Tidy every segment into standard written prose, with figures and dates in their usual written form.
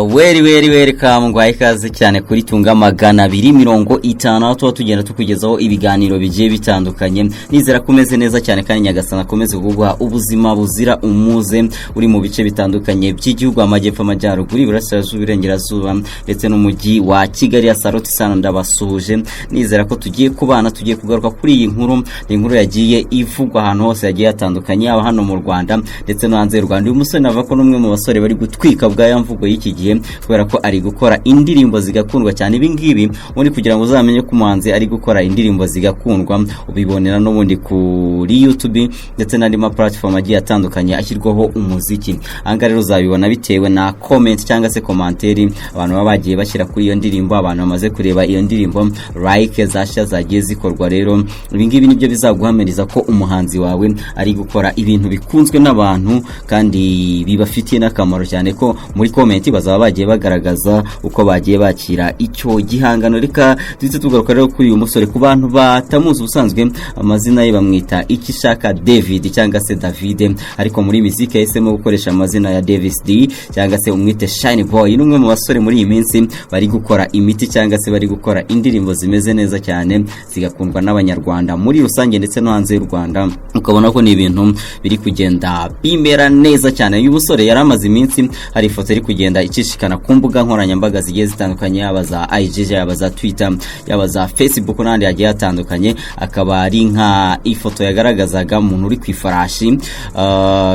Weri welcome ngwaye ikaze cyane kuri Tunga 250 tuba tugenda tukugezaho ibiganiro bigiye bitandukanye. Nizera kumeze neza cyane kandi Nyagasana akomeze kuguha ubuzima buzira umuze uri mu bice bitandukanye by'igihugu, amajyepfo, amajyaruguru, iburasirazuba, irengerazuba ndetse n'umujyi wa Kigali. Asaroti sana ndabasuhuje. Nizera ko tugiye kubana, tugiye kugaruka kuri iyi nkuru. Inkuru yagiye ivugwa ahantu hose yagiye hatandukanye, aba hano mu Rwanda ndetse no hanze y'u Rwanda. Uyu musore nava ko numwe mu basore bari gutwika bwa yamvugo y'iki gihe kubera ko ari gukora indirimbo zigakundwa cyane. Ibi ngibi ubundi kugira ngo uzamenye ko umuhanzi ari gukora indirimbo zigakundwa ubibonera n'ubundi kuri YouTube ndetse n'andi ma platform agiye atandukanye ashyirwaho umuziki. Anga rero uzabibona bitewe na comment cyangwa se commentaire abantu baba bagiye bashyira kuri iyo ndirimbo, abantu bamaze kureba iyo ndirimbo, like zashya zagiye zikorwa. Rero ibi ngibi nibyo bizaguhamiriza ko umuhanzi wawe ari gukora ibintu bikunzwe n'abantu kandi bibafitiye n'akamaro cyane, ko muri comment bazaba bagiye bagaragaza uko bagiye bakira icyo gihangano. Reka duhite tugaruka rero kuri uyu musore. Ku bantu batamuzi, ubusanzwe amazina ye bamwita Ikishaka David cyangwa se David, ariko muri muzika yahisemo gukoresha amazina ya Davis D cyangwa se umwite Shine Boy. N'umwe mu basore muri iyi minsi bari gukora imiti cyangwa se bari gukora indirimbo zimeze neza cyane zigakundwa n'abanyarwanda muri rusange ndetse no hanze y'u Rwanda. Ukabona ko ni ibintu biri kugenda bimera neza cyane. Uyu musore yari amaze iminsi hari ifoto iri kugenda icishikana ku mbuga nkoranyambaga zigiye zitandukanye, yaba za IG, yaba za Twitter, yaba za Facebook n'andi yagiye atandukanye. Akaba ari nka ifoto yagaragazaga umuntu uri ku ifarashi,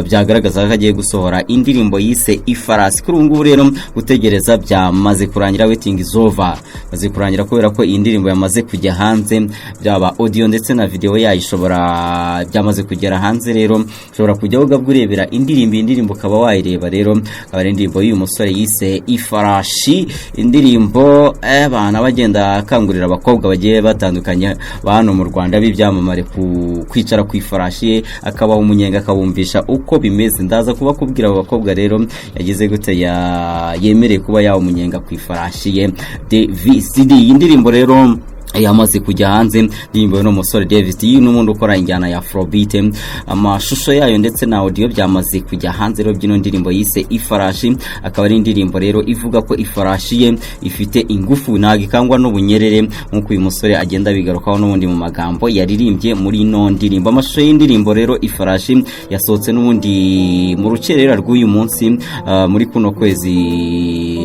byagaragazaga ko agiye gusohora indirimbo yise Ifarasi. Kuri ubu ngubu rero gutegereza byamaze kurangira, waiting is over, maze kurangira kubera ko iyi ndirimbo yamaze kujya hanze, byaba audio ndetse na video yayishobora byamaze kugera hanze. Rero ushobora kujya urebera indirimbo ukaba wayireba. Rero akaba ari indirimbo y'uyu musore yise Ifarashi, indirimbo abana bagenda akangurira abakobwa bagiye batandukanye ba hano mu Rwanda b'ibyamamare kwicara ku ifarashi, akaba umunyenga akabumvisha uko bimeze. Ndaza kuba kubwira abo bakobwa rero yagize gute yemereye kuba yawo umunyenga ku ifarashi ye DVCD. Indirimbo rero yamaze kujya hanze, indirimbo no musore David n'umuntu ukora injyana ya Afrobeat. Amashusho yayo ndetse na audio byamaze kujya hanze. Rero byino ndirimbo yise Ifarashi, akaba ari indirimbo rero ivuga ko ifarashi ye ifite ingufu nagikangwa n'ubunyerere, nkuko uyu musore agenda bigarukaho n'ubundi mu magambo yaririmbye muri no ndirimbo. Amashusho y'indirimbo rero Ifarashi yasohotse n'ubundi mu rukerera rw'uyu munsi, muri kuno kwezi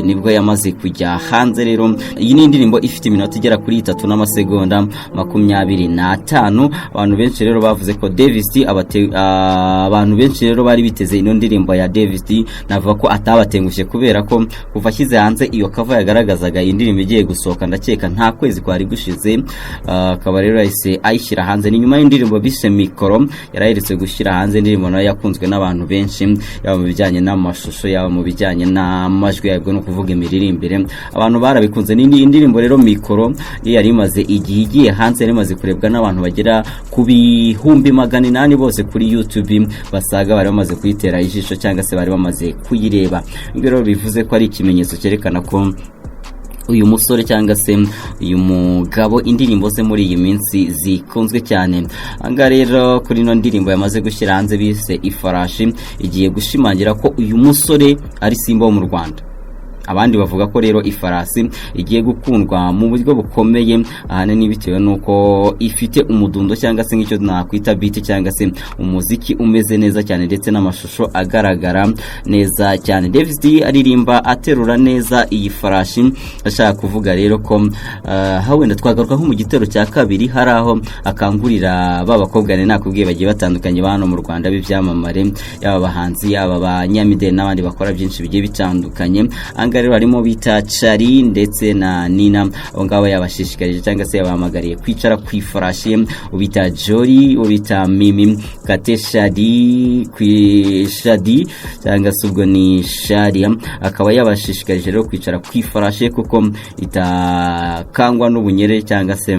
nibwo yamaze kujya hanze. Rero iyi ni indirimbo ifite iminota igera kuri 3 n'amasegonda 25. Abantu benshi rero bavuze ko Davis abantu benshi rero bari biteze ino ndirimbo ya Davis, navuga ko atabatengushye kubera ko kuva ashyize hanze iyo cover yagaragazaga iyi ndirimbo igiye gusohoka, ndakeka nta kwezi kwari gushize. Akaba rero yahise ayishyira hanze. Ni nyuma y'indirimbo bise Mikoro yaraheretse gushyira hanze. Indirimbo nayo yakunzwe n'abantu benshi, yaba mu bijyanye n'amashusho, yaba mu bijyanye n'amajwi yabwo no kuvuga imiririmbire, abantu barabikunze. N'indi indirimbo rero Mikoro yari imaze igihe igiye hanze, yari imaze kurebwa n'abantu bagera ku bihumbi 800 bose kuri YouTube, basaga bari bamaze kuyitera ijisho cyangwa se bari bamaze kuyireba. Ibyo rero bivuze ko ari ikimenyetso cyerekana ko uyu musore cyangwa se uyu mugabo indirimbo ze muri iyi minsi zikunzwe cyane. Anga rero kuri no ndirimbo yamaze gushyira hanze bise Ifarashi, igiye gushimangira ko uyu musore ari simba wo mu Rwanda. Abandi bavuga ko rero Ifarasi igiye gukundwa mu buryo bukomeye, ahanini bitewe nuko ifite umudundo cyangwa se nk'icyo nakwita beat cyangwa se umuziki umeze neza cyane ndetse n'amashusho agaragara neza cyane. Davis D aririmba aterura neza iyi farashi, ashaka kuvuga rero ko wenda twagaruka nko mu gitero cya kabiri hari aho akangurira babakobwa nakubwiye bagiye batandukanye ba hano mu Rwanda b'ibyamamare, yaba bahanzi, yaba banyamideli n'abandi bakora byinshi bigiye bitandukanye. Rero harimo bita Chari ndetse na Nina, abo ngabo yabashishikarije cyangwa se yabahamagariye kwicara ku ifarashi. Ubita Jory, ubita Mimi, Kate Shadi, Shadi cyangwa se ubwo ni Sharia, akaba yabashishikarije rero kwicara ku ifarashi kuko itakangwa n'ubunyere cyangwa se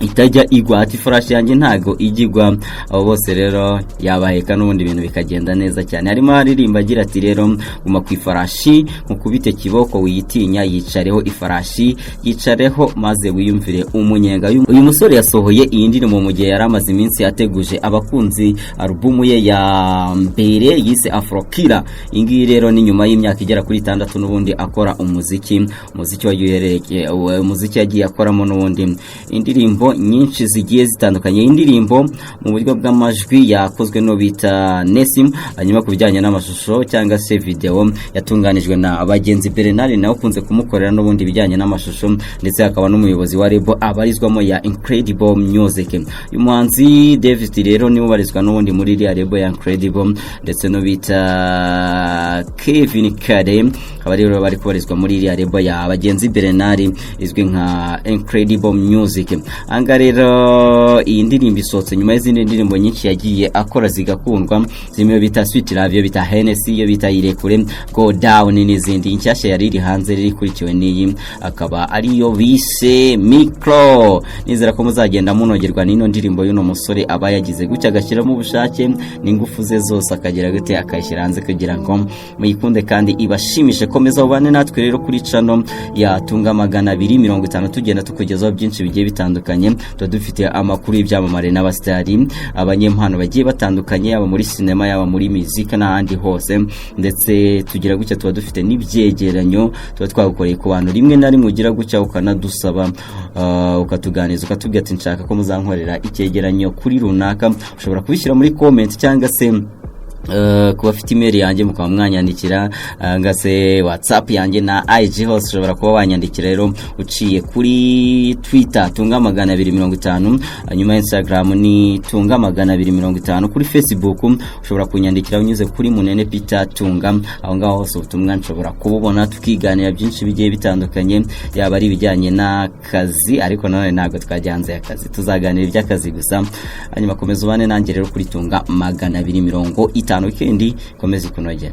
itajya igwa, ati ifarashi yanjye ntago igigwa. Abo bose rero yabaheka n'ubundi ibintu bikagenda neza cyane. Harimo aririmba agira ati rero guma ku ifarashi mukubite kiboko wiyitinya, yicareho ifarashi yicareho maze wiyumvire umunyenga. Uyu musore yasohoye iyi ndirimbo mu gihe yari amaze iminsi ateguje abakunzi alubumu ye ya mbere yise Afrokira. Ingi rero ni nyuma y'imyaka igera kuri 6 n'ubundi akora umuziki yagiye akoramo n'ubundi indirimbo nyinshi zigiye zitandukanye. Indirimbo mu buryo bw'amajwi yakozwe no bita Nesim, hanyuma kubijyanye n'amashusho cyangwa se video yatunganijwe na Bagenzi Bernard nawe ukunze kumukorera n'ubundi bijyanye n'amashusho, ndetse akaba n'umuyobozi wa label abarizwamo ya Incredible Music. Uyu muhanzi David rero ni ubarizwa n'ubundi muri iriya label ya Incredible, ndetse no bita Kevin Kare aba rero bari kubarizwa muri iriya label ya Bagenzi Bernard izwi nka Incredible Music. Anga rero iyi ndirimbo isohotse nyuma y'izindi ndirimbo nyinshi yagiye akora zigakundwa, zimwe bita Sweet Love, yo bita Hennessy, yo bita Irekure, Go Down n'izindi. Inshyashya yari iri hanze riri kurikiwe n'iyi akaba ariyo bise Micro. Nizera ko muzagenda munogerwa n'ino ndirimbo y'uno musore aba yagize gutya agashyiramo ubushake n'ingufu ze zose akagira gute akayishyira hanze kugira ngo muyikunde kandi ibashimishe. Komeza ubane natwe rero kuri channel ya Tunga Magana 250 tugenda tukugezaho byinshi bigiye bitandukanye. Dufite amakuru y'ibyamamare n'abastari, abanyempano bagiye batandukanye, yaba muri sinema, yaba muri muzika n'ahandi hose, ndetse tugira gutya tuba dufite n'ibyegeranyo tuba twagukoreye ku bantu rimwe na rimwe ugira gutya ukanadusaba ukatuganiza ukatubwira ati nshaka ko muzankorera icyegeranyo kuri runaka. Ushobora kubishyira muri comment cyangwa se kuba afite email yanjye mukaba mwanyandikira, ngase WhatsApp yanjye na IG hose ushobora kuba wanyandikira rero uciye kuri Twitter Tunga Magana 250, hanyuma Instagram ni Tunga Magana 250, kuri Facebook ushobora kunyandikira unyuze kuri Munene Peter Tunga. Aho ngaho hose ubutumwa nshobora kububona tukiganira byinshi bigiye bitandukanye, yaba ari bijyanye n'akazi, ariko none ntago twajyanze akazi, tuzaganira iby'akazi gusa. Hanyuma komeza ubane nanjye rero kuri Tunga Magana 250. Weekend komeza kunogera.